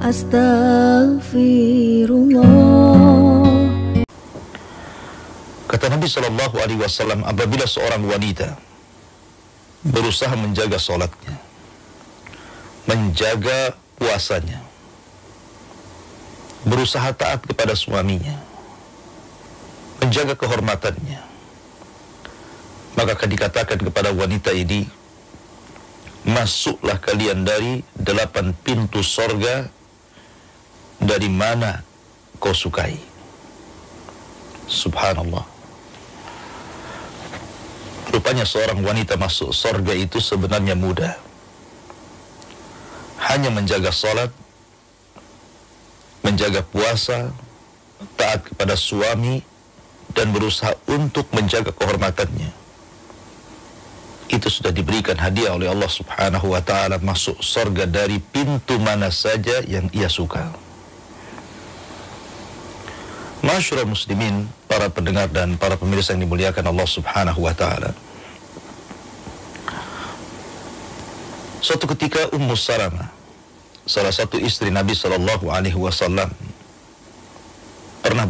Astaghfirullah. Kata Nabi SAW, apabila seorang wanita berusaha menjaga sholatnya, menjaga puasanya, berusaha taat kepada suaminya, menjaga kehormatannya, maka akan dikatakan kepada wanita ini, masuklah kalian dari 8 pintu sorga dari mana kau sukai. Subhanallah. Rupanya seorang wanita masuk sorga itu sebenarnya mudah. Hanya menjaga salat, menjaga puasa, taat kepada suami, dan berusaha untuk menjaga kehormatannya. Itu sudah diberikan hadiah oleh Allah Subhanahu wa ta'ala, masuk sorga dari pintu mana saja yang ia suka. Masyarul muslimin, para pendengar dan para pemirsa yang dimuliakan Allah Subhanahu wa ta'ala. Suatu ketika Ummu Salamah, salah satu istri Nabi sallallahu alaihi wasallam, pernah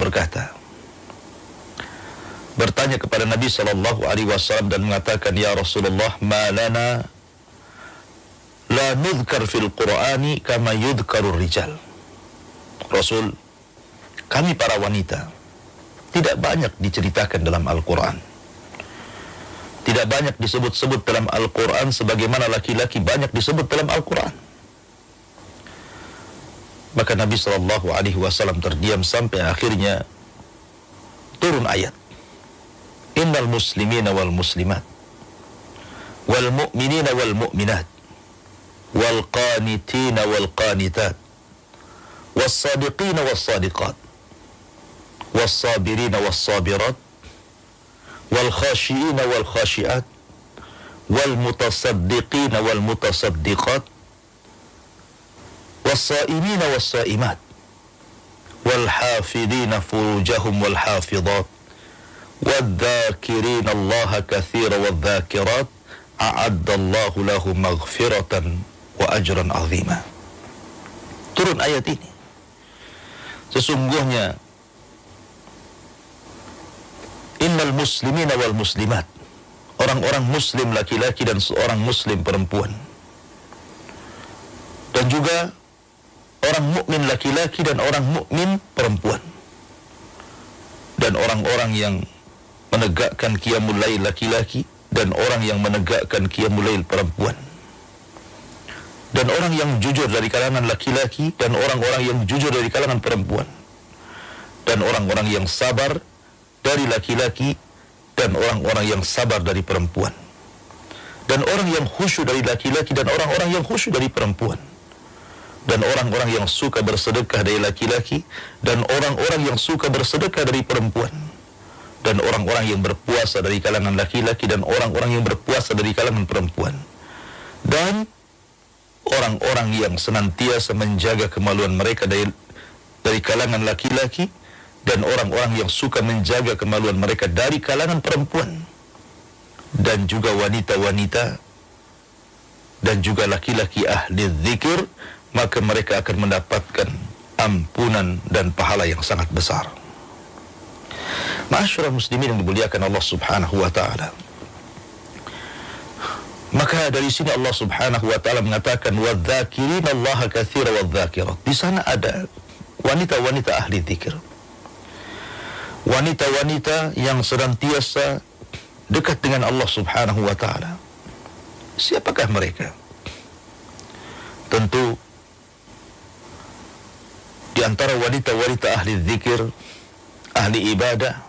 bertanya kepada Nabi sallallahu alaihi wasallam dan mengatakan, "Ya Rasulullah, ma lana la nudhkar fil Qur'ani kama yudhkarur rijal." Rasul, kami para wanita tidak banyak diceritakan dalam Al-Quran, tidak banyak disebut-sebut dalam Al-Quran sebagaimana laki-laki banyak disebut dalam Al-Quran. Maka Nabi SAW terdiam sampai akhirnya turun ayat, Innal muslimina wal muslimat wal mu'minina wal mu'minat wal qanitina wal qanitat was sadiqina was sadiqat was sabirina was sabirat wal khashiina wal khashiat wal mutasaddiqina wal mutasaddiqat was saimina was saimat wal hafidina furujahum wal hafidat وَالذَّاكِرِينَ اللَّهَ كَثِيرًا وَالذَّاكِرَاتِ أَعَدَّ اللَّهُ لَهُمْ مَغْفِرَةً وَأَجْرًا عَظِيمًا. Turun ayat ini. Sesungguhnya innal muslimina wal muslimat, orang-orang muslim laki-laki dan seorang muslim perempuan, dan juga orang mukmin laki-laki dan orang mukmin perempuan, dan orang-orang yang menegakkan qiyamul lail laki-laki dan orang yang menegakkan qiyamul lail perempuan, dan orang yang jujur dari kalangan laki-laki dan orang-orang yang jujur dari kalangan perempuan, dan orang-orang yang sabar dari laki-laki dan orang-orang yang sabar dari perempuan, dan orang yang khusyuk dari laki-laki dan orang-orang yang khusyuk dari perempuan, dan orang-orang yang suka bersedekah dari laki-laki dan orang-orang yang suka bersedekah dari perempuan, dan orang-orang yang berpuasa dari kalangan laki-laki dan orang-orang yang berpuasa dari kalangan perempuan, dan orang-orang yang senantiasa menjaga kemaluan mereka dari kalangan laki-laki dan orang-orang yang suka menjaga kemaluan mereka dari kalangan perempuan, dan juga wanita-wanita dan juga laki-laki ahli dzikir, maka mereka akan mendapatkan ampunan dan pahala yang sangat besar. Ma'asyiral muslimin yang dimuliakan Allah Subhanahu wa ta'ala. Maka dari sini Allah Subhanahu wa ta'ala mengatakan wadzakirina Allaha katsira wadzakirat. Di sana ada wanita-wanita ahli dzikir, wanita-wanita yang senantiasa dekat dengan Allah Subhanahu wa ta'ala. Siapakah mereka? Tentu di antara wanita-wanita ahli dzikir, ahli ibadah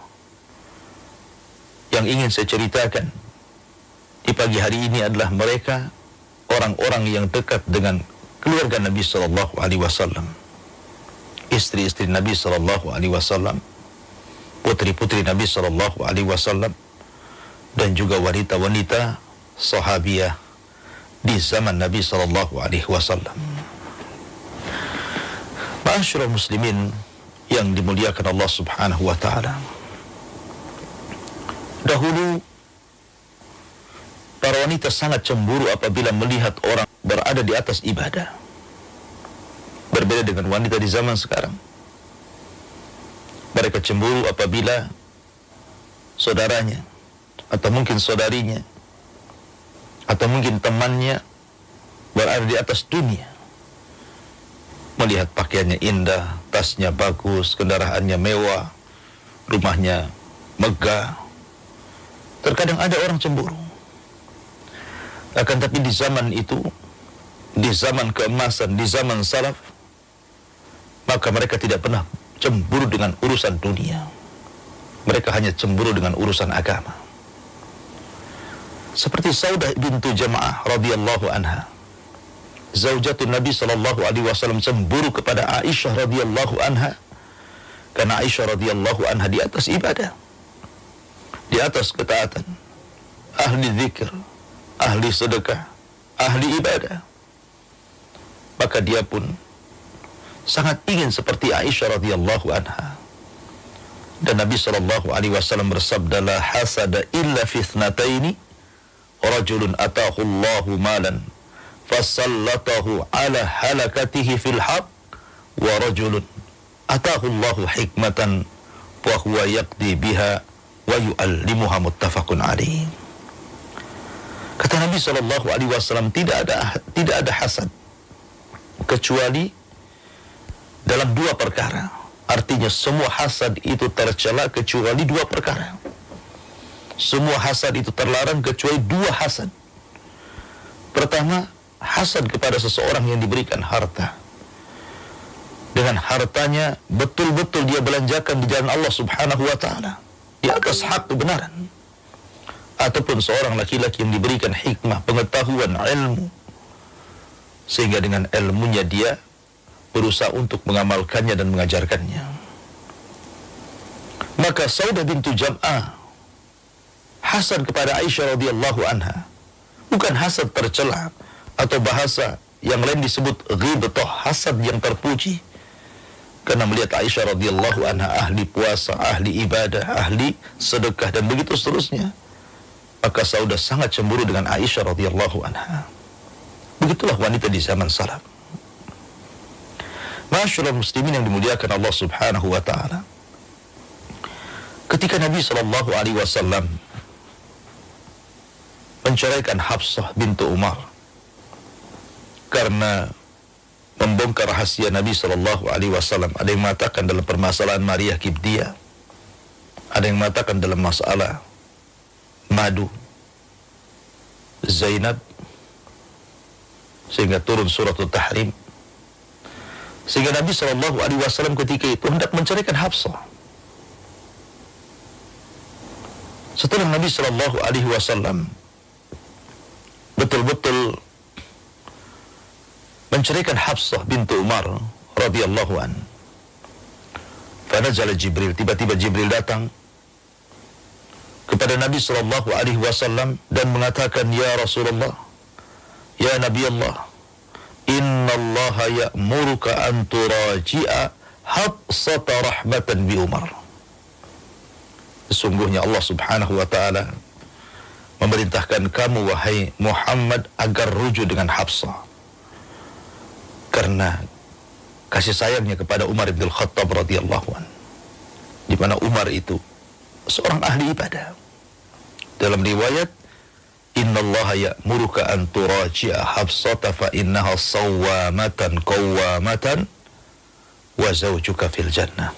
yang ingin saya ceritakan di pagi hari ini adalah mereka orang-orang yang dekat dengan keluarga Nabi sallallahu alaihi wasallam, istri-istri Nabi sallallahu alaihi wasallam, putri-putri Nabi sallallahu alaihi wasallam, dan juga wanita-wanita sahabiyah di zaman Nabi sallallahu alaihi wasallam. Ma'asyiral muslimin yang dimuliakan Allah Subhanahu wa ta'ala. Dahulu para wanita sangat cemburu apabila melihat orang berada di atas ibadah. Berbeda dengan wanita di zaman sekarang. Mereka cemburu apabila saudaranya, atau mungkin saudarinya, atau mungkin temannya berada di atas dunia. Melihat pakaiannya indah, tasnya bagus, kendaraannya mewah, rumahnya megah. Terkadang ada orang cemburu. Akan tapi di zaman itu, di zaman keemasan, di zaman salaf, maka mereka tidak pernah cemburu dengan urusan dunia. Mereka hanya cemburu dengan urusan agama. Seperti Saudah bintu Jam'ah radhiyallahu anha, zaujatun Nabi sallallahu alaihi wasallam, cemburu kepada Aisyah radhiyallahu anha karena Aisyah radhiyallahu anha di atas ibadah, di atas ketaatan, ahli zikir, ahli sedekah, ahli ibadah. Maka dia pun sangat ingin seperti Aisyah radhiyallahu anha. Dan Nabi sallallahu alaihi wasallam bersabda, la hasada illa fi ithnataini, rajulun atahu Allahu malan fasallatahu ala halakatihi fil haq, wa rajulun atahu Allahu hikmatan wa huwa yaqdi biha wa yu'allimuha, muttafaqun alaih. Kata Nabi sallallahu alaihi wasallam, tidak ada hasad kecuali dalam dua perkara. Artinya semua hasad itu tercela kecuali dua perkara. Semua hasad itu terlarang kecuali dua hasad. Pertama, hasad kepada seseorang yang diberikan harta. Dengan hartanya betul-betul dia belanjakan di jalan Allah subhanahu wa ta'ala, di atas hak kebenaran. Ataupun seorang laki-laki yang diberikan hikmah, pengetahuan, ilmu, sehingga dengan ilmunya dia berusaha untuk mengamalkannya dan mengajarkannya. Maka Saudah bintu Jam'ah hasad kepada Aisyah radhiyallahu anha, bukan hasad tercela atau bahasa yang lain disebut ghibthah, hasad yang terpuji, karena melihat Aisyah radhiyallahu anha ahli puasa, ahli ibadah, ahli sedekah dan begitu seterusnya. Maka Saudah sangat cemburu dengan Aisyah radhiyallahu anha. Begitulah wanita di zaman salaf. Masyaallah muslimin yang dimuliakan Allah subhanahu wa ta'ala, ketika Nabi sallallahu alaihi wasallam menceraikan Hafsah bintu Umar karena membongkar rahasia Nabi sallallahu alaihi wasallam, ada yang mengatakan dalam permasalahan Maria Kibdiyah, ada yang mengatakan dalam masalah madu Zainab, sehingga turun suratul Tahrim. Sehingga Nabi sallallahu alaihi wasallam ketika itu hendak menceraikan Hafsah. Setelah Nabi sallallahu alaihi wasallam betul-betul menceraikan Hafsah bintu Umar radhiyallahu an, fanazala Jibril, tiba-tiba Jibril datang kepada Nabi sallallahu alaihi wasallam dan mengatakan, ya Rasulullah, ya Nabi Allah, inna Allah ya'muruka an turaji'a Hafsata rahmatan bi Umar. Sesungguhnya Allah subhanahu wa ta'ala memerintahkan kamu, wahai Muhammad, agar rujuk dengan Hafsah karena kasih sayangnya kepada Umar bin Khattab radhiyallahu an, di mana Umar itu seorang ahli ibadah. Dalam riwayat, innallaha ya'muruka an turaji'a Hafsata fa innaha sawwamatan qawwamatan wa zawjuka fil jannah.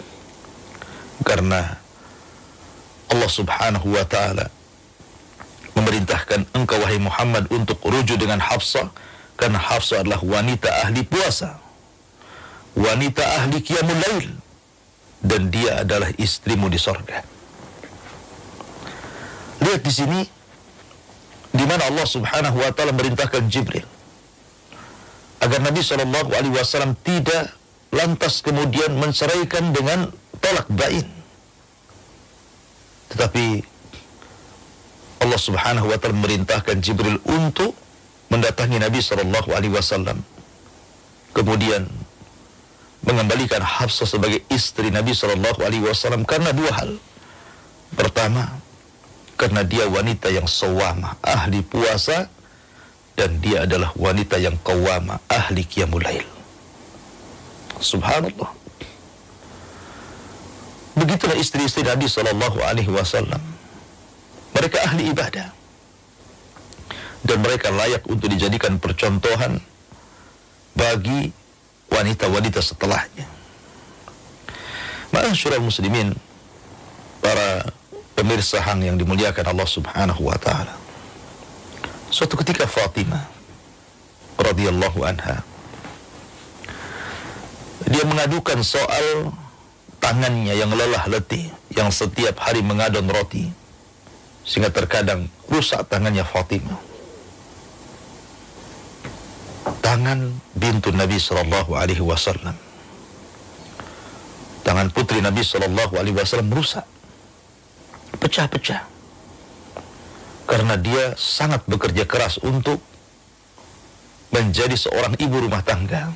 Karena Allah subhanahu wa ta'ala memerintahkan engkau, wahai Muhammad, untuk rujuk dengan Hafsah, karena Hafsah adalah wanita ahli puasa, wanita ahli qiyamul lail, dan dia adalah istrimu di sorga. Lihat di sini, di mana Allah subhanahu wa ta'ala merintahkan Jibril agar Nabi SAW tidak lantas kemudian menceraikan dengan tolak bain, tetapi Allah subhanahu wa ta'ala merintahkan Jibril untuk mendatangi Nabi SAW, kemudian mengembalikan Hafsah sebagai istri Nabi SAW karena dua hal. Pertama, karena dia wanita yang sawamah, ahli puasa, dan dia adalah wanita yang qawamah, ahli qiyamul lail. Subhanallah. Begitulah istri-istri Nabi sallallahu alaihi wasallam. Mereka ahli ibadah. Dan mereka layak untuk dijadikan percontohan bagi wanita-wanita setelahnya. Ma'asyiral muslimin, para pemirsa Hang yang dimuliakan Allah Subhanahu wa taala. Suatu ketika Fatimah radhiyallahu anha, dia mengadukan soal tangannya yang lelah letih, yang setiap hari mengadon roti, sehingga terkadang rusak tangannya Fatimah. Tangan bintu Nabi sallallahu alaihi wasallam, tangan putri Nabi sallallahu alaihi wasallam rusak, pecah-pecah, karena dia sangat bekerja keras untuk menjadi seorang ibu rumah tangga.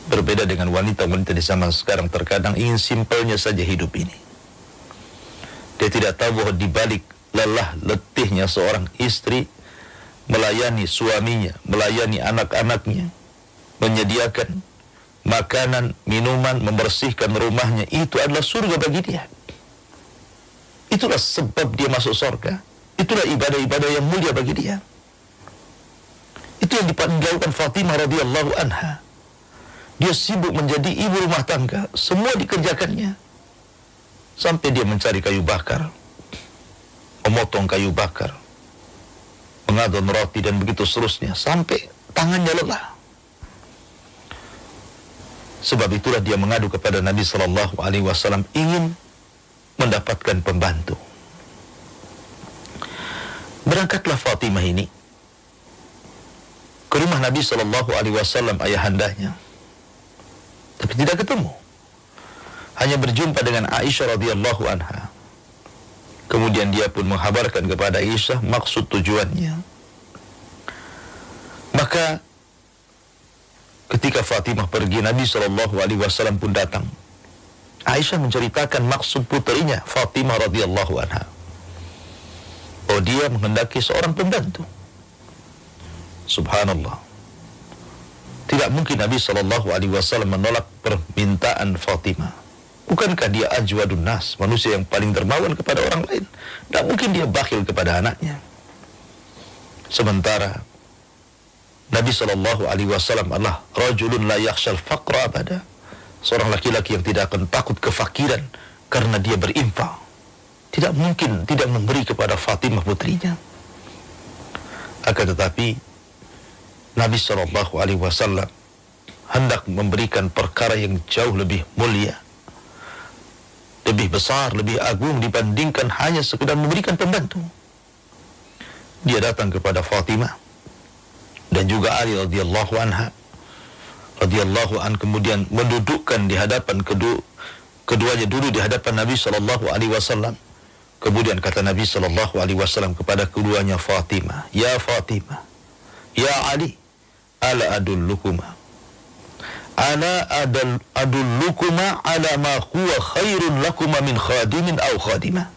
Berbeda dengan wanita-wanita di zaman sekarang, terkadang ingin simpelnya saja hidup ini. Dia tidak tahu bahwa di balik lelah letihnya seorang istri melayani suaminya, melayani anak-anaknya, menyediakan makanan, minuman, membersihkan rumahnya, itu adalah surga bagi dia. Itulah sebab dia masuk surga. Itulah ibadah-ibadah yang mulia bagi dia. Itu yang dilakukan Fatimah radhiyallahu anha. Dia sibuk menjadi ibu rumah tangga, semua dikerjakannya. Sampai dia mencari kayu bakar, memotong kayu bakar, mengadon roti, dan begitu seterusnya, sampai tangannya lelah. Sebab itulah dia mengadu kepada Nabi sallallahu alaihi wasallam, ingin mendapatkan pembantu. Berangkatlah Fatimah ini ke rumah Nabi sallallahu alaihi wasallam, ayahandanya. Tapi tidak ketemu. Hanya berjumpa dengan Aisyah radhiyallahu anha. Kemudian dia pun menghabarkan kepada Aisyah maksud tujuannya. Maka ketika Fatimah pergi, Nabi sallallahu alaihi wasallam pun datang. Aisyah menceritakan maksud putrinya Fatimah radhiyallahu anha. Oh, dia menghendaki seorang pembantu. Subhanallah. Tidak mungkin Nabi sallallahu alaihi wasallam menolak permintaan Fatimah. Bukankah dia ajwadun nas, manusia yang paling dermawan kepada orang lain? Tidak mungkin dia bakhil kepada anaknya. Sementara Nabi sallallahu alaihi wasallam adalah rajulun la yakhshal faqra abada. Seorang laki-laki yang tidak akan takut kefakiran karena dia berinfak. Tidak mungkin tidak memberi kepada Fatimah putrinya. Akan tetapi Nabi sallallahu alaihi wasallam hendak memberikan perkara yang jauh lebih mulia, lebih besar, lebih agung dibandingkan hanya sekedar memberikan pembantu. Dia datang kepada Fatimah dan juga Ali radhiyallahu anha, radhiyallahu an, kemudian mendudukkan di hadapan keduanya dulu di hadapan Nabi sallallahu alaihi wasallam. Kemudian kata Nabi sallallahu alaihi wasallam kepada keduanya, Fatimah, ya Fatimah, ya Ali, ala adullukuma ala ma huwa khairun lakuma min khadimin aw khadimah.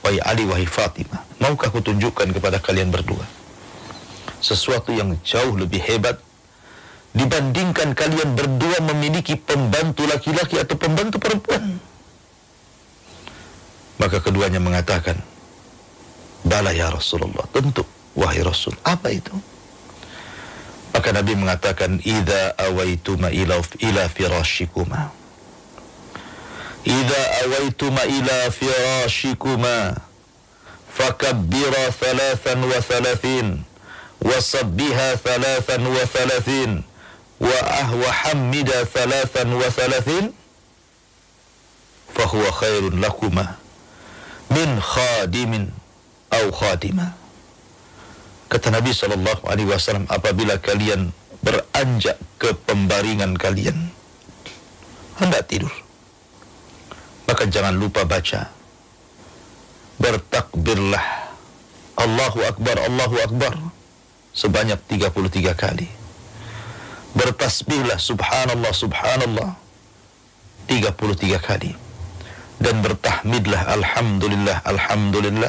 Wahai Ali, wahai Fatimah, maukah aku tunjukkan kepada kalian berdua sesuatu yang jauh lebih hebat dibandingkan kalian berdua memiliki pembantu laki-laki atau pembantu perempuan? Maka keduanya mengatakan, bala ya Rasulullah, tentu wahai Rasul. Apa itu? Maka Nabi mengatakan, idza awaituma ila firashikuma, idza awaituma ila firashikuma fakabbira 33 wasabbiha 33 wa hamida 33 fahuwa khairun lakuma min khadimin au khadimah. Kata Nabi sallallahu alaihi wasallam, apabila kalian beranjak ke pembaringan kalian hendak tidur, maka jangan lupa baca, bertakbirlah, Allahu Akbar sebanyak 33 kali. Bertasbihlah subhanallah subhanallah 33 kali. Dan bertahmidlah alhamdulillah alhamdulillah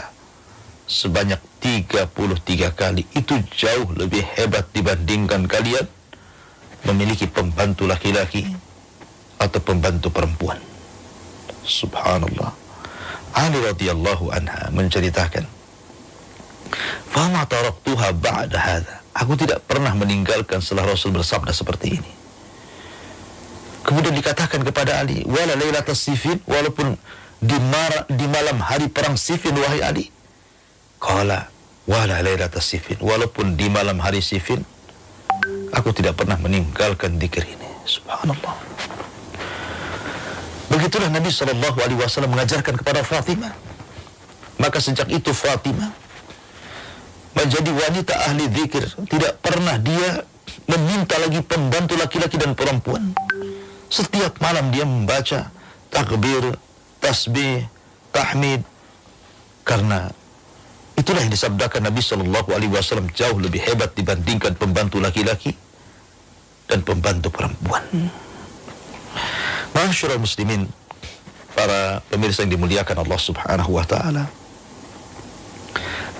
sebanyak 33 kali. Itu jauh lebih hebat dibandingkan kalian memiliki pembantu laki-laki atau pembantu perempuan. Subhanallah. Ali radhiyallahu anha menceritakan, "Fama taraktuha ba'da hadha." Aku tidak pernah meninggalkan setelah Rasul bersabda seperti ini. Kemudian dikatakan kepada Ali, "Wala lailatas Siffin," walaupun di malam hari perang Siffin, wahai Ali. Qala, "Wala lailatas Siffin," walaupun di malam hari Siffin, aku tidak pernah meninggalkan zikir ini. Subhanallah. Begitulah Nabi SAW mengajarkan kepada Fatimah. Maka sejak itu Fatimah menjadi wanita ahli zikir. Tidak pernah dia meminta lagi pembantu laki-laki dan perempuan. Setiap malam dia membaca takbir, tasbih, tahmid. Karena itulah yang disabdakan Nabi SAW jauh lebih hebat dibandingkan pembantu laki-laki dan pembantu perempuan. Ma'asyiral muslimin, para pemirsa yang dimuliakan Allah Subhanahu wa taala.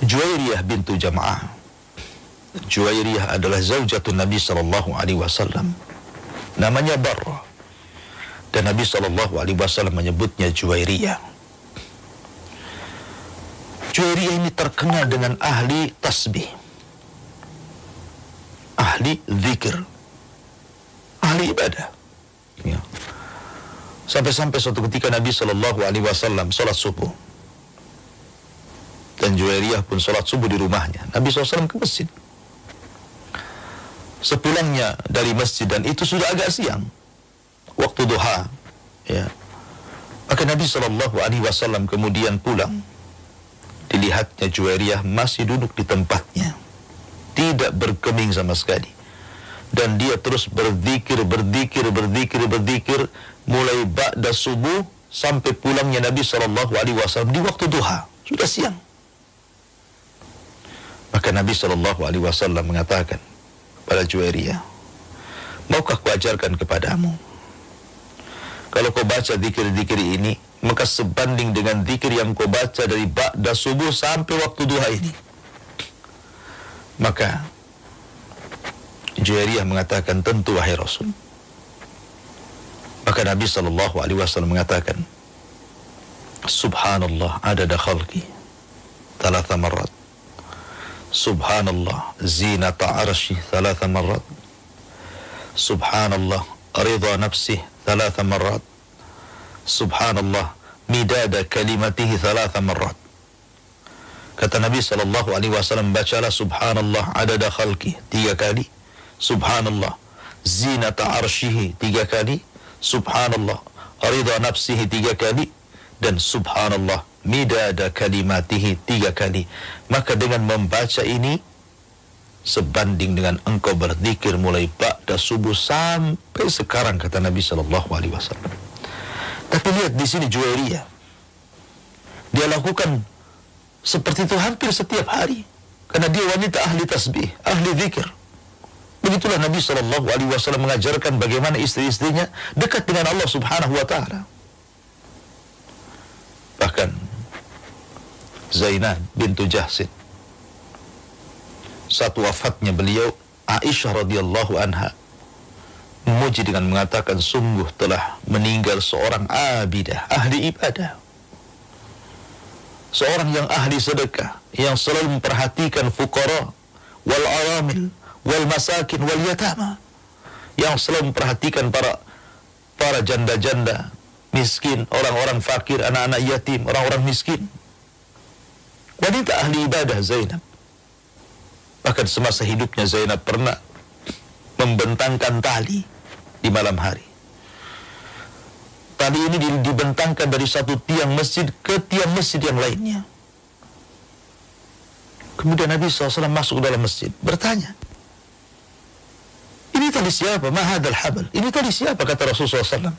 Juwairiyah bintu Jam'ah. Juwairiyah adalah zaujatun Nabi sallallahu alaihi wasallam. Namanya Barrah. Dan Nabi sallallahu alaihi wasallam menyebutnya Juwairiyah. Juwairiyah ini terkenal dengan ahli tasbih, ahli zikir, ahli ibadah. Ya. Sampai-sampai suatu ketika Nabi sallallahu alaihi wasallam salat subuh. Dan Juwairiyah pun salat subuh di rumahnya. Nabi SAW ke masjid. Sepulangnya dari masjid, dan itu sudah agak siang, waktu duha, ya. Maka Nabi SAW kemudian pulang. Dilihatnya Juwairiyah masih duduk di tempatnya, tidak bergeming sama sekali. Dan dia terus berzikir, mulai ba'da subuh sampai pulangnya Nabi SAW di waktu duha, sudah siang. Maka Nabi SAW mengatakan pada Juwairiyah, "Maukah kuajarkan kepadamu? Kalau kau baca zikir-zikir ini, maka sebanding dengan zikir yang kau baca dari ba'da subuh sampai waktu duha ini." Maka Juwairiyah mengatakan, "Tentu wahai Rasul." Maka Nabi SAW mengatakan, "Subhanallah adada khalqi 3 marrat. Subhanallah zinata arshi 3 marrat. Subhanallah ridha nafsih 3 marrat. Subhanallah midada kalimatihi 3 marrat." Kata Nabi SAW, bacalah Subhanallah adada khalqi 3 kali, Subhanallah zinata arshihi 3 kali, Subhanallah ridha nafsihi 3 kali, dan Subhanallah midada kalimatihi 3 kali. Maka dengan membaca ini sebanding dengan engkau berzikir mulai ba'da subuh sampai sekarang, kata Nabi SAW. Tapi lihat di sini Juwairiyah, dia lakukan seperti itu hampir setiap hari, karena dia wanita ahli tasbih, ahli zikir. Begitulah Nabi SAW mengajarkan bagaimana istri-istrinya dekat dengan Allah Subhanahu wa taala. Bahkan Zainab bintu Jahsin, saat wafatnya beliau, Aisyah radhiyallahu anha memuji dengan mengatakan, "Sungguh telah meninggal seorang abidah, ahli ibadah, seorang yang ahli sedekah, yang selalu memperhatikan fuqara wal aramil wal masakin wal yatama, yang selalu memperhatikan para janda-janda miskin, orang-orang fakir, anak-anak yatim, orang-orang miskin." Wanita ahli ibadah Zainab. Bahkan semasa hidupnya Zainab pernah membentangkan tali di malam hari. Tali ini dibentangkan dari satu tiang masjid ke tiang masjid yang lainnya. Kemudian Nabi SAW masuk dalam masjid, bertanya, "Ini tali siapa? Ma hadzal habl?" Ini tali siapa? Kata Rasulullah SAW.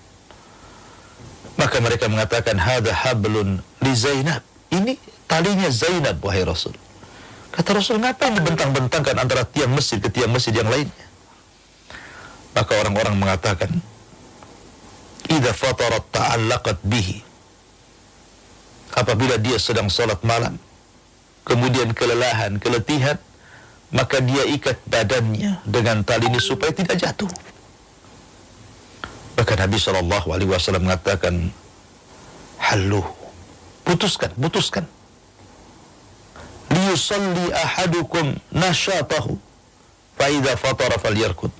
Maka mereka mengatakan, "Hadza hablun li Zainab." Ini talinya Zainab, wahai Rasul. Kata Rasul, "Ngapain dibentang-bentangkan antara tiang masjid ke tiang masjid yang lainnya?" Maka orang-orang mengatakan, "Idza fatarat ta'allaqat bihi." Apabila dia sedang salat malam, kemudian kelelahan, keletihan, maka dia ikat badannya dengan tali ini supaya tidak jatuh. Bahkan Nabi SAW mengatakan, haluh, putuskan. Liyusalli ahadukum nasyatahu, fa idza fatara falyarkud.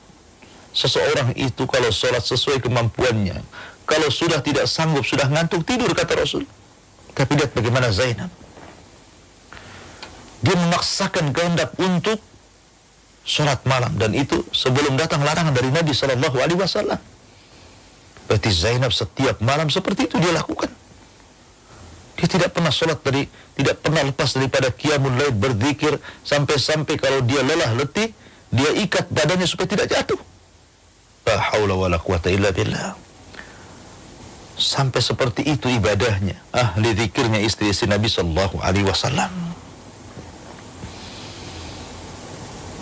Seseorang itu kalau sholat sesuai kemampuannya, kalau sudah tidak sanggup, sudah ngantuk, tidur, kata Rasul. Tapi lihat bagaimana Zainab. Dia memaksakan kehendak untuk sholat malam, dan itu sebelum datang larangan dari Nabi SAW. Berarti Zainab setiap malam seperti itu dia lakukan. Dia tidak pernah tidak pernah lepas daripada qiyamul lail, berzikir, sampai-sampai kalau dia lelah, letih, dia ikat badannya supaya tidak jatuh. La haula wala quwata illa billah. Sampai seperti itu ibadahnya, ahli zikirnya istri-istri Nabi sallallahu alaihi wasallam.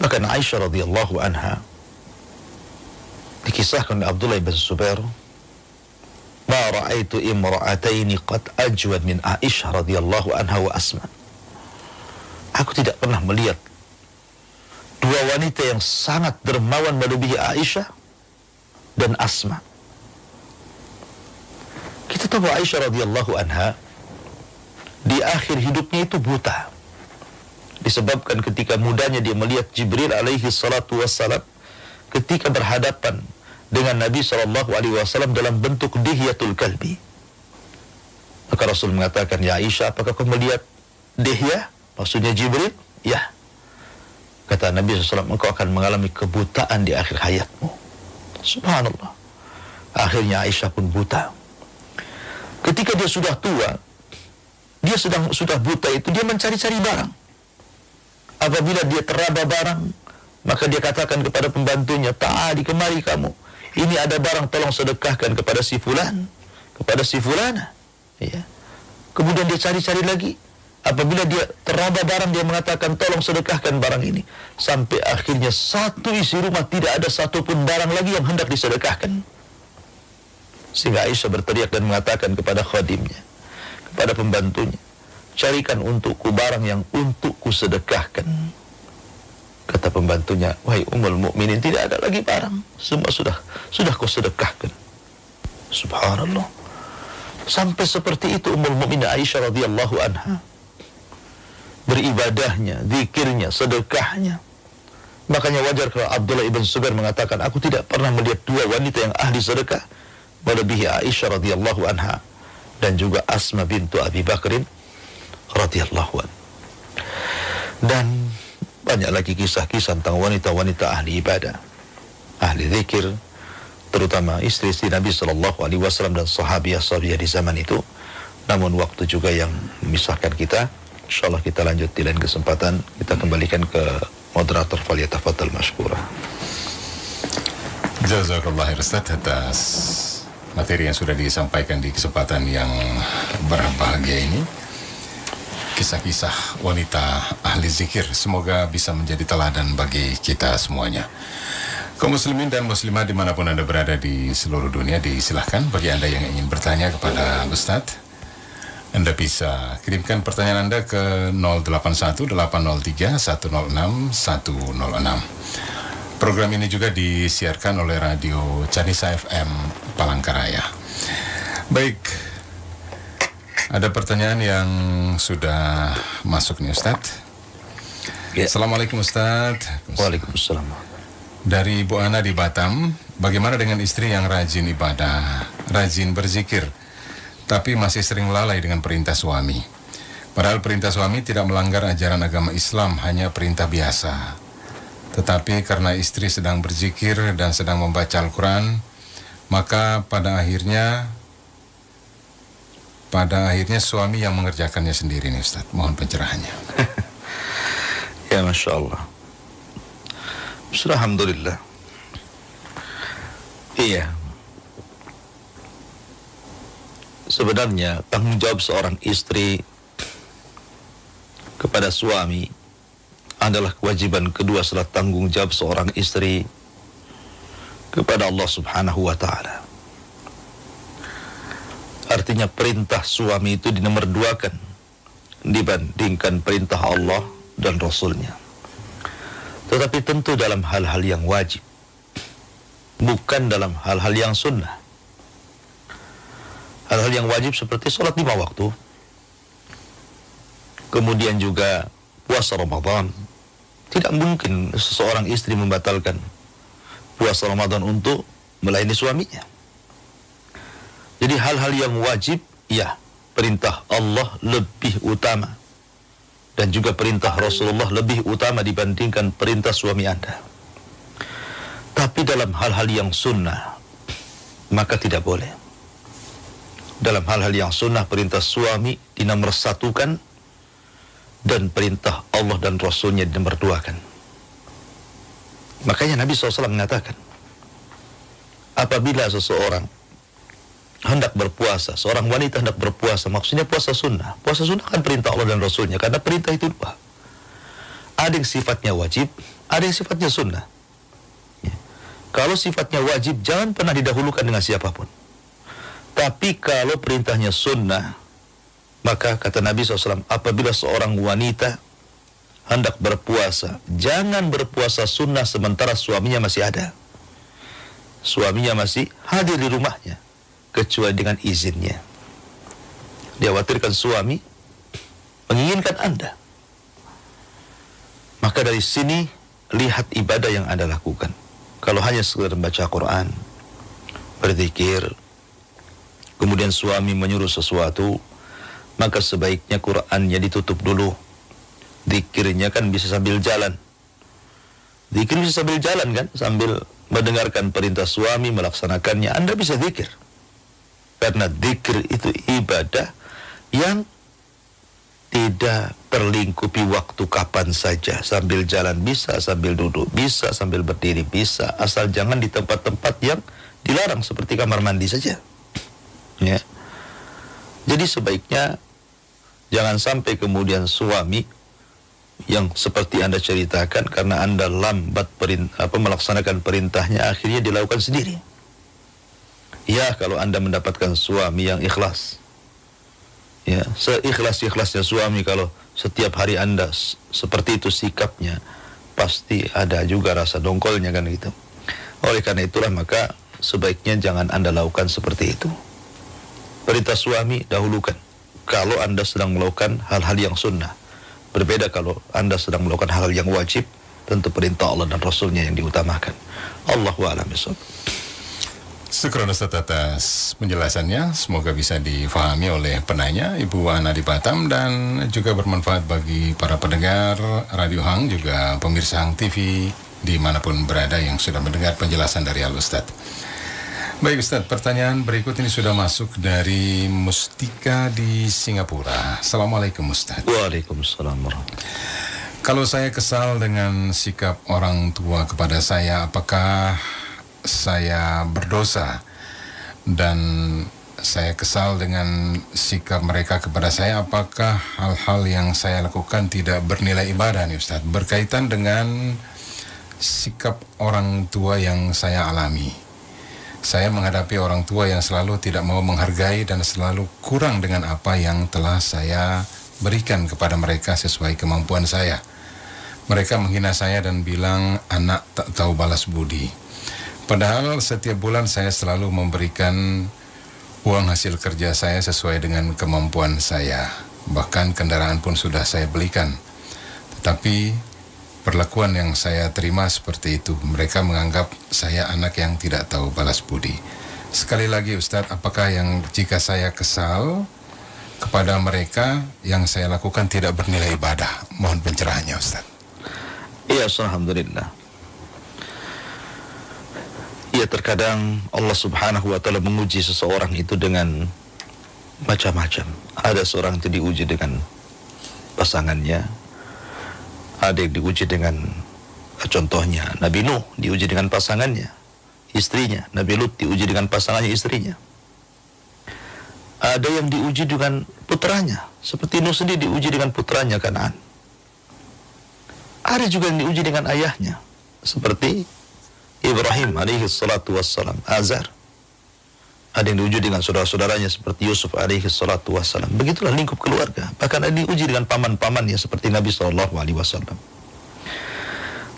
Bahkan Aisyah radhiyallahu anha dikisahkan oleh Abdullah bin Zubair, ma ra'aitu imra'ataini qad ajwad min Aisyah radhiyallahu anha wa Asma. Aku tidak pernah melihat dua wanita yang sangat dermawan melebihi Aisyah dan Asma. Kita tahu Aisyah radhiyallahu anha di akhir hidupnya itu buta, disebabkan ketika mudanya dia melihat Jibril alaihi salatu wassalam ketika berhadapan dengan Nabi SAW dalam bentuk dihyatul kalbi. Maka Rasul mengatakan, ya Aisyah, apakah kau melihat dihya? Maksudnya Jibril? Ya. Kata Nabi SAW, engkau akan mengalami kebutaan di akhir hayatmu. Subhanallah. Akhirnya Aisyah pun buta. Ketika dia sudah tua, dia sudah buta itu, dia mencari-cari barang. Apabila dia teraba barang, maka dia katakan kepada pembantunya, ta'ali, kemari kamu. Ini ada barang, tolong sedekahkan kepada si fulan, kepada si fulana. Ya. Kemudian dia cari-cari lagi. Apabila dia teraba barang, dia mengatakan, tolong sedekahkan barang ini. Sampai akhirnya satu isi rumah tidak ada satupun barang lagi yang hendak disedekahkan. Sehingga Aisyah berteriak dan mengatakan kepada khadimnya, kepada pembantunya, carikan untukku barang yang untukku sedekahkan. Kata pembantunya, wahai Ummul Mukminin, tidak ada lagi barang, semua sudah kau sedekahkan. Subhanallah. Sampai seperti itu Ummul Mukminin Aisyah radhiyallahu anha beribadahnya, zikirnya, sedekahnya. Makanya wajar kalau Abdullah ibn Zubair mengatakan, aku tidak pernah melihat dua wanita yang ahli sedekah melebihi Aisyah radhiyallahu anha dan juga Asma bintu Abi Bakrin radhiyallahu anha. Dan banyak lagi kisah-kisah tentang wanita-wanita ahli ibadah, ahli zikir, terutama istri-istri Nabi sallallahu alaihi wasallam dan sahabiah-sahabiah di zaman itu. Namun waktu juga yang memisahkan kita. Insyaallah kita lanjut di lain kesempatan. Kita kembalikan ke moderator, falyatafaddal mashkura. Jazakallah khair Ustaz atas materi yang sudah disampaikan di kesempatan yang berbahagia ini. Kisah-kisah wanita ahli zikir semoga bisa menjadi teladan bagi kita semuanya. Kaum muslimin dan muslimah dimanapun Anda berada di seluruh dunia, disilahkan bagi Anda yang ingin bertanya kepada Ustadz, Anda bisa kirimkan pertanyaan Anda ke 081-803-106-106. Program ini juga disiarkan oleh Radio Canisa FM Palangkaraya. Baik, ada pertanyaan yang sudah masuk nih Ustadz. Ya. Assalamualaikum Ustadz. Waalaikumsalam. Dari Bu Ana di Batam, bagaimana dengan istri yang rajin ibadah, rajin berzikir, tapi masih sering lalai dengan perintah suami? Padahal perintah suami tidak melanggar ajaran agama Islam, hanya perintah biasa. Tetapi karena istri sedang berzikir dan sedang membaca Al-Quran, maka pada akhirnya suami yang mengerjakannya sendiri nih Ustaz. Mohon pencerahannya. Ya Masya Allah. Alhamdulillah. Iya. Sebenarnya tanggung jawab seorang istri kepada suami adalah kewajiban kedua setelah tanggung jawab seorang istri kepada Allah Subhanahu wa ta'ala. Artinya perintah suami itu dinomorduakan dibandingkan perintah Allah dan Rasulnya. Tetapi tentu dalam hal-hal yang wajib, bukan dalam hal-hal yang sunnah. Hal-hal yang wajib seperti sholat 5 waktu, kemudian juga puasa Ramadan. Tidak mungkin seseorang istri membatalkan puasa Ramadan untuk melayani suaminya. Jadi hal-hal yang wajib, ya, perintah Allah lebih utama, dan juga perintah Rasulullah lebih utama dibandingkan perintah suami Anda. Tapi dalam hal-hal yang sunnah, maka tidak boleh. Dalam hal-hal yang sunnah, perintah suami dinomorsatukan dan perintah Allah dan Rasulnya dinomorduakan. Makanya Nabi SAW mengatakan, apabila seseorang hendak berpuasa, seorang wanita hendak berpuasa, maksudnya puasa sunnah. Puasa sunnah kan perintah Allah dan Rasulnya, karena perintah itu dua. Ada yang sifatnya wajib, ada yang sifatnya sunnah. Ya. Kalau sifatnya wajib, jangan pernah didahulukan dengan siapapun. Tapi kalau perintahnya sunnah, maka kata Nabi SAW, apabila seorang wanita hendak berpuasa, jangan berpuasa sunnah sementara suaminya masih ada. Suaminya masih hadir di rumahnya, kecuali dengan izinnya. Dikhawatirkan suami menginginkan Anda. Maka dari sini, lihat ibadah yang Anda lakukan. Kalau hanya sekedar membaca Quran, berzikir, kemudian suami menyuruh sesuatu, maka sebaiknya Qurannya ditutup dulu. Zikirnya kan bisa sambil jalan. Zikir bisa sambil jalan kan, sambil mendengarkan perintah suami, melaksanakannya. Anda bisa zikir. Karena zikir itu ibadah yang tidak terlingkupi waktu kapan saja. Sambil jalan bisa, sambil duduk bisa, sambil berdiri bisa. Asal jangan di tempat-tempat yang dilarang, seperti kamar mandi saja. Ya. Jadi sebaiknya jangan sampai kemudian suami yang seperti Anda ceritakan, karena Anda lambat melaksanakan perintahnya, akhirnya dilakukan sendiri. Ya, kalau Anda mendapatkan suami yang ikhlas, ya, seikhlas-ikhlasnya suami, kalau setiap hari Anda seperti itu sikapnya, pasti ada juga rasa dongkolnya kan gitu. Oleh karena itulah maka sebaiknya jangan Anda lakukan seperti itu. Perintah suami dahulukan kalau Anda sedang melakukan hal-hal yang sunnah. Berbeda kalau Anda sedang melakukan hal yang wajib, tentu perintah Allah dan Rasulnya yang diutamakan. Allahu a'lam bishawab. Syukran Ustaz atas penjelasannya. Semoga bisa difahami oleh penanya Ibu Ana di Batam, dan juga bermanfaat bagi para pendengar Radio Hang, juga pemirsa Hang TV dimanapun berada yang sudah mendengar penjelasan dari Al Ustaz. Baik Ustaz, pertanyaan berikut ini sudah masuk dari Mustika di Singapura. Assalamualaikum Ustaz. Waalaikumsalam warahmatullahi. Kalau saya kesal dengan sikap orang tua kepada saya, apakah saya berdosa? Dan saya kesal dengan sikap mereka kepada saya, apakah hal-hal yang saya lakukan tidak bernilai ibadah nih Ustaz? Berkaitan dengan sikap orang tua yang saya alami. Saya menghadapi orang tua yang selalu tidak mau menghargai dan selalu kurang dengan apa yang telah saya berikan kepada mereka sesuai kemampuan saya. Mereka menghina saya dan bilang anak tak tahu balas budi. Padahal setiap bulan saya selalu memberikan uang hasil kerja saya sesuai dengan kemampuan saya. Bahkan kendaraan pun sudah saya belikan. Tetapi perlakuan yang saya terima seperti itu. Mereka menganggap saya anak yang tidak tahu balas budi. Sekali lagi Ustadz, apakah yang jika saya kesal kepada mereka, yang saya lakukan tidak bernilai ibadah? Mohon pencerahannya Ustadz. Iya, alhamdulillah. Iya, terkadang Allah Subhanahu wa ta'ala menguji seseorang itu dengan macam-macam. Ada seorang itu diuji dengan pasangannya, ada yang diuji dengan, contohnya Nabi Nuh diuji dengan pasangannya, istrinya. Nabi Lut diuji dengan pasangannya, istrinya. Ada yang diuji dengan putranya, seperti Nuh sendiri diuji dengan putranya Kanaan. Ada juga yang diuji dengan ayahnya, seperti Ibrahim alaihi salatu wassalam, Azar. Ada yang diuji dengan saudara-saudaranya seperti Yusuf alaihi salatu wassalam. Begitulah lingkup keluarga. Bahkan ada diuji dengan paman-pamannya seperti Nabi SAW.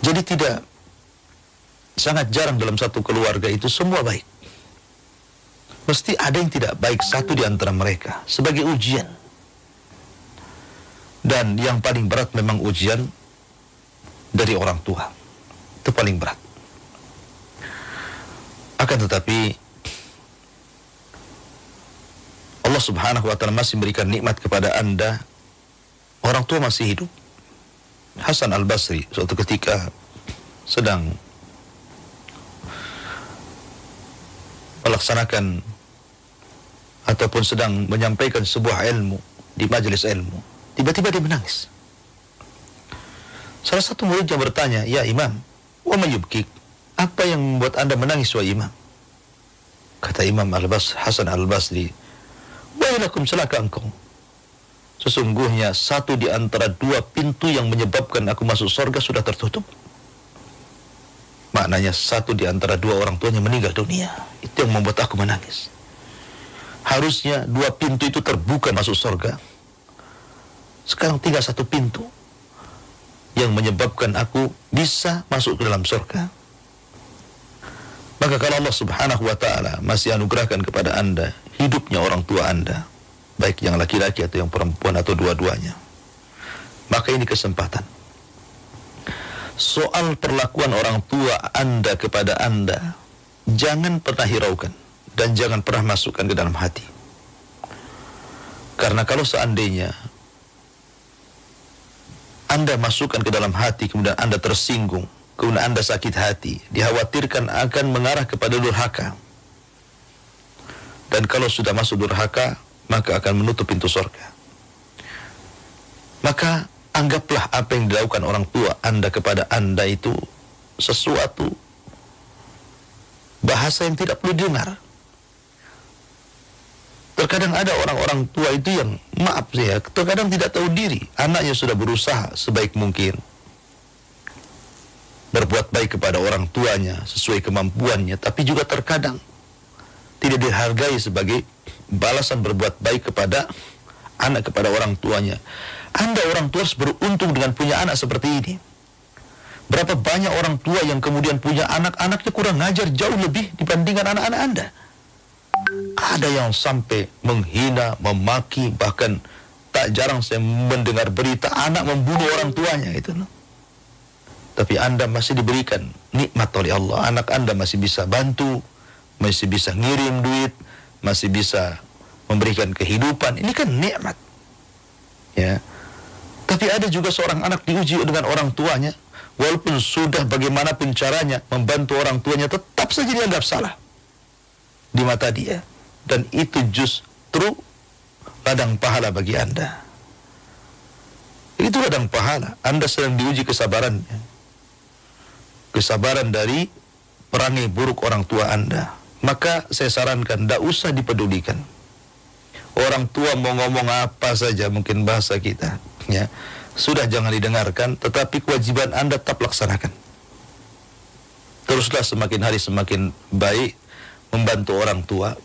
Jadi sangat jarang dalam satu keluarga itu semua baik. Mesti ada yang tidak baik satu di antara mereka sebagai ujian. Dan yang paling berat memang ujian dari orang tua. Itu paling berat. Akan tetapi Allah Subhanahu wa ta'ala masih memberikan nikmat kepada Anda. Orang tua masih hidup. Hasan Al-Basri suatu ketika sedang melaksanakan ataupun sedang menyampaikan sebuah ilmu di majelis ilmu, tiba-tiba dia menangis. Salah satu muridnya bertanya, "Ya Imam, wa ma yubkik? Apa yang membuat Anda menangis, wahai Imam?" Kata Imam Hasan Al-Basri, "Wailakum, celaka engkau. Sesungguhnya satu di antara dua pintu yang menyebabkan aku masuk surga sudah tertutup." Maknanya satu di antara dua orang tuanya meninggal dunia. Itu yang membuat aku menangis. Harusnya dua pintu itu terbuka masuk surga. Sekarang tinggal satu pintu yang menyebabkan aku bisa masuk ke dalam surga. Maka kalau Allah Subhanahu wa ta'ala masih anugerahkan kepada Anda hidupnya orang tua Anda, baik yang laki-laki atau yang perempuan atau dua-duanya, maka ini kesempatan. Soal perlakuan orang tua Anda kepada Anda, jangan pernah hiraukan dan jangan pernah masukkan ke dalam hati. Karena kalau seandainya Anda masukkan ke dalam hati, kemudian Anda tersinggung, kemudian Anda sakit hati, dikhawatirkan akan mengarah kepada durhaka. Dan kalau sudah masuk durhaka, maka akan menutup pintu surga. Maka anggaplah apa yang dilakukan orang tua Anda kepada Anda itu sesuatu bahasa yang tidak perlu didengar. Terkadang ada orang-orang tua itu yang, maaf ya, terkadang tidak tahu diri. Anaknya sudah berusaha sebaik mungkin berbuat baik kepada orang tuanya sesuai kemampuannya, tapi juga terkadang tidak dihargai sebagai balasan berbuat baik kepada anak, kepada orang tuanya. Anda orang tua harus beruntung dengan punya anak seperti ini. Berapa banyak orang tua yang kemudian punya anak-anaknya kurang ngajar jauh lebih dibandingkan anak-anak Anda. Ada yang sampai menghina, memaki, bahkan tak jarang saya mendengar berita anak membunuh orang tuanya itu. Tapi Anda masih diberikan nikmat oleh Allah. Anak Anda masih bisa bantu, masih bisa ngirim duit, masih bisa memberikan kehidupan. Ini kan nikmat. Ya. Tapi ada juga seorang anak diuji dengan orang tuanya, walaupun sudah bagaimanapun caranya membantu orang tuanya, tetap saja dianggap salah di mata dia. Dan itu justru ladang pahala bagi Anda. Itu ladang pahala. Anda sedang diuji kesabarannya. Kesabaran dari perangai buruk orang tua Anda. Maka saya sarankan, tidak usah dipedulikan. Orang tua mau ngomong apa saja, mungkin bahasa kita, ya, sudah jangan didengarkan, tetapi kewajiban Anda tetap laksanakan. Teruslah semakin hari semakin baik membantu orang tua.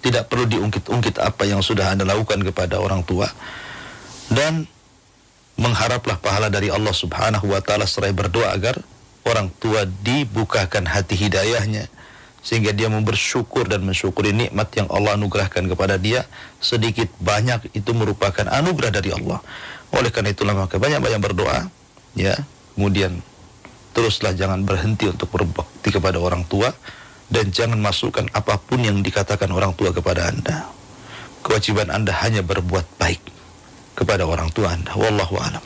Tidak perlu diungkit-ungkit apa yang sudah Anda lakukan kepada orang tua. Dan mengharaplah pahala dari Allah Subhanahu wa ta'ala, seraya berdoa agar orang tua dibukakan hati hidayahnya, sehingga dia mau bersyukur dan mensyukuri nikmat yang Allah anugerahkan kepada dia. Sedikit banyak itu merupakan anugerah dari Allah. Oleh karena itulah maka banyak-banyak berdoa, ya. Kemudian teruslah jangan berhenti untuk berbakti kepada orang tua, dan jangan masukkan apapun yang dikatakan orang tua kepada Anda. Kewajiban Anda hanya berbuat baik kepada orang tua Anda. Wallahu a'lam.